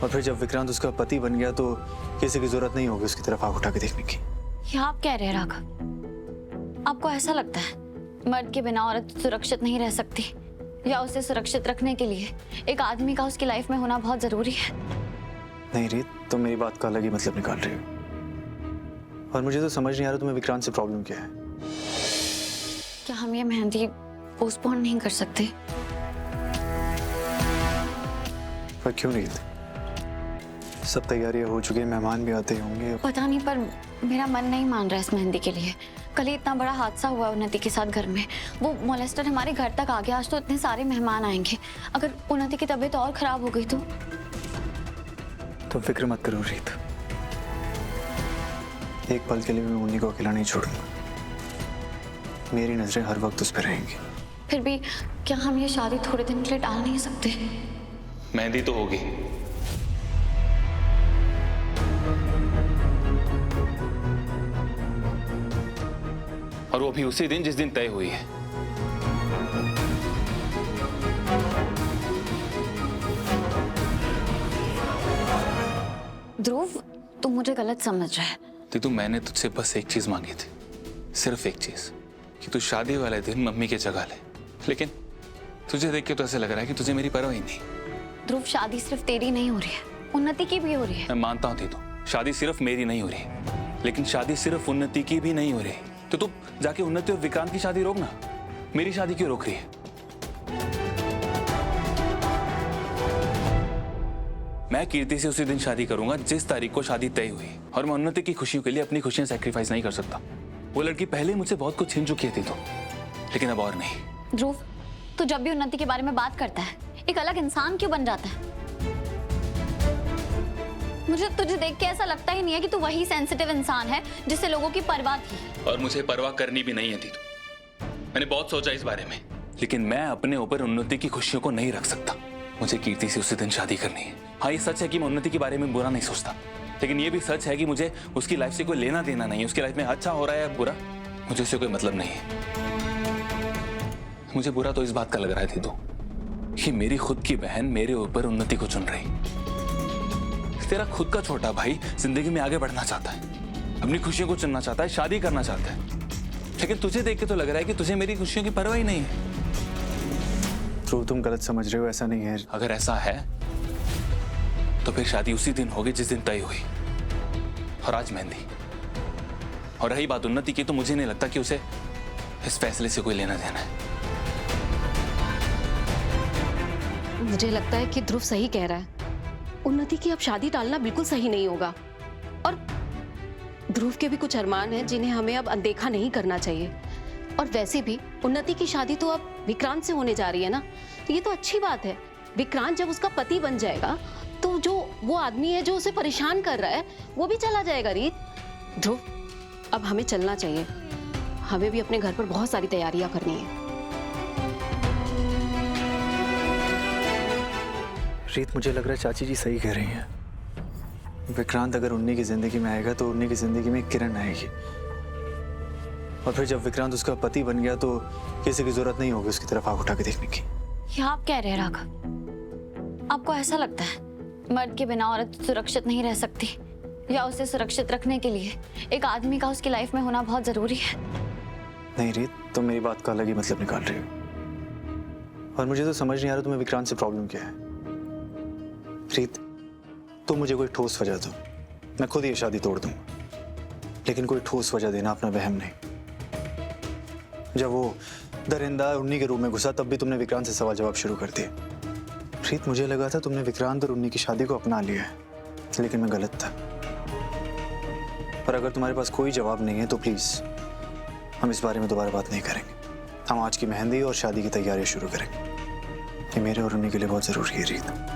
और फिर जब विक्रांत उसका पति बन गया तो किसी की जरूरत नहीं होगी उसकी तरफ आंख उठा के देखने की। ये आप कह रहे हैं राघव? आपको ऐसा लगता है मर्द के बिना औरत सुरक्षित नहीं रह सकती, या उसे सुरक्षित रखने के लिए एक आदमी का उसकी लाइफ में होना बहुत जरूरी है? नहीं रीत, तुम मेरी बात का अलग ही मतलब निकाल रही हो, और मुझे तो समझ नहीं आ रहा तुम्हें विक्रांत से प्रॉब्लम क्या है। क्या हम ये मेहंदी पोस्टपोन नहीं कर सकते? पर क्यों रीत? सब तैयारियां हो चुकी है, मेहमान भी आते होंगे। पता नहीं, पर मेरा मन नहीं मान रहा इस मेहंदी के लिए। कल ही इतना बड़ा हादसा हुआ उन्नति के साथ घर में, वो मोलेस्टर हमारे घर तक आ गया, आज तो इतने सारे मेहमान आएंगे। अगर उन्नति की तबीयत और खराब हो गई तो फिक्र मत करो रीत, एक पल के लिए मैं मुन्नी को अकेला नहीं छोड़ूंगा। मेरी नजरें हर वक्त उस पर रहेंगी। फिर भी क्या हम ये शादी थोड़े दिन के लिए टाल नहीं सकते? मेहंदी तो होगी, और वो भी उसी दिन जिस दिन तय हुई है। ध्रुव, तुम मुझे गलत समझ रहा है। दीदू, मैंने तुझसे बस एक चीज मांगी थी, सिर्फ एक चीज, कि तू शादी वाले दिन मम्मी की जगह ले। लेकिन तुझे देख के तो ऐसे लग रहा है कि तुझे मेरी परवाह ही नहीं। ध्रुव, शादी सिर्फ तेरी नहीं हो रही है, उन्नति की भी हो रही है। मैं मानता हूँ दीदू, शादी सिर्फ मेरी नहीं हो रही, लेकिन शादी सिर्फ उन्नति की भी नहीं हो रही। तो तू जाके उन्नति और विक्रांत की शादी रोक ना, मेरी शादी क्यों रोक रही है? मैं कीर्ति से उसी दिन शादी करूंगा जिस तारीख को शादी तय हुई, और मैं उन्नति की खुशियों के लिए अपनी खुशियां सैक्रिफाइस नहीं कर सकता। वो लड़की पहले मुझसे बहुत कुछ छीन चुकी थी तो, लेकिन अब और नहीं। ध्रुव, तू जब भी उन्नति के बारे में बात करता है एक अलग इंसान क्यों बन जाता है? मुझे तुझे देख के ऐसा लगता ही नहीं है कि तू वही सेंसिटिव इंसान है जिससे लोगों की परवाह थी। और मुझे परवाह करनी भी नहीं है दीदू। मैंने बहुत सोचा इस बारे में, लेकिन मैं अपने ऊपर उन्नति की खुशियों को नहीं रख सकता। मुझे कीर्ति से उसी दिन शादी करनी है। हाँ, ये सच है कि मैं उन्नति के बारे में बुरा नहीं सोचता, लेकिन ये भी सच है कि मुझे उसकी लाइफ से कोई लेना देना नहीं है। उसकी लाइफ में अच्छा हो रहा है या बुरा, मुझे उससे कोई मतलब नहीं है। मुझे बुरा तो इस बात का लग रहा है दीदू कि मेरी खुद की बहन मेरे ऊपर उन्नति को चुन रही। तेरा खुद का छोटा भाई जिंदगी में आगे बढ़ना चाहता है, अपनी खुशियों को चुनना चाहता है, शादी करना चाहता है, लेकिन तुझे देख के तो लग रहा है कि तुझे मेरी खुशियों की परवाह ही नहीं है। तो तुम गलत समझ रहे हो, ऐसा नहीं है। अगर ऐसा है तो फिर शादी उसी दिन होगी जिस दिन तय हुई, और आज मेहंदी। और रही बात उन्नति की, तो मुझे नहीं लगता कि उसे इस फैसले से कोई लेना देना है। मुझे लगता है कि ध्रुव सही कह रहा है। उन्नति की अब शादी टालना बिल्कुल सही नहीं होगा, और ध्रुव के भी कुछ अरमान हैं जिन्हें हमें अब अनदेखा नहीं करना चाहिए। और वैसे भी उन्नति की शादी तो अब विक्रांत से होने जा रही है ना, तो ये तो अच्छी बात है। विक्रांत जब उसका पति बन जाएगा तो जो वो आदमी है जो उसे परेशान कर रहा है वो भी चला जाएगा। रीत, ध्रुव, अब हमें चलना चाहिए। हमें भी अपने घर पर बहुत सारी तैयारियां करनी है। रीत, मुझे लग रहा है चाची जी सही कह रही हैं। विक्रांत अगर उन्नी की जिंदगी में आएगा तो उन्नी की जिंदगी में किरण आएगी, और फिर जब विक्रांत उसका पति बन गया तो किसी की जरूरत नहीं होगी उसकी तरफ आंख उठा के देखने की। ये आप कह रहे हैं राघव? आपको ऐसा लगता है मर्द के बिना औरत सुरक्षित नहीं रह सकती, या उसे सुरक्षित रखने के लिए एक आदमी का उसकी लाइफ में होना बहुत जरूरी है? नहीं रीत, तुम मेरी बात का अलग ही मतलब निकाल रही हो, और मुझे तो समझ नहीं आ रहा तुम्हें विक्रांत से प्रॉब्लम क्या है। रीत, तुम मुझे कोई ठोस वजह दो, मैं खुद ये शादी तोड़ दूंगा, लेकिन कोई ठोस वजह देना अपना वहम नहीं। जब वो दरिंदा उन्नी के रूम में घुसा तब भी तुमने विक्रांत से सवाल जवाब शुरू कर दिए। रीत, मुझे लगा था तुमने विक्रांत और उन्नी की शादी को अपना लिया है, लेकिन मैं गलत था। और अगर तुम्हारे पास कोई जवाब नहीं है तो प्लीज हम इस बारे में दोबारा बात नहीं करेंगे। हम आज की मेहंदी और शादी की तैयारी शुरू करेंगे। ये मेरे और उन्नी के लिए बहुत जरूरी है रीत।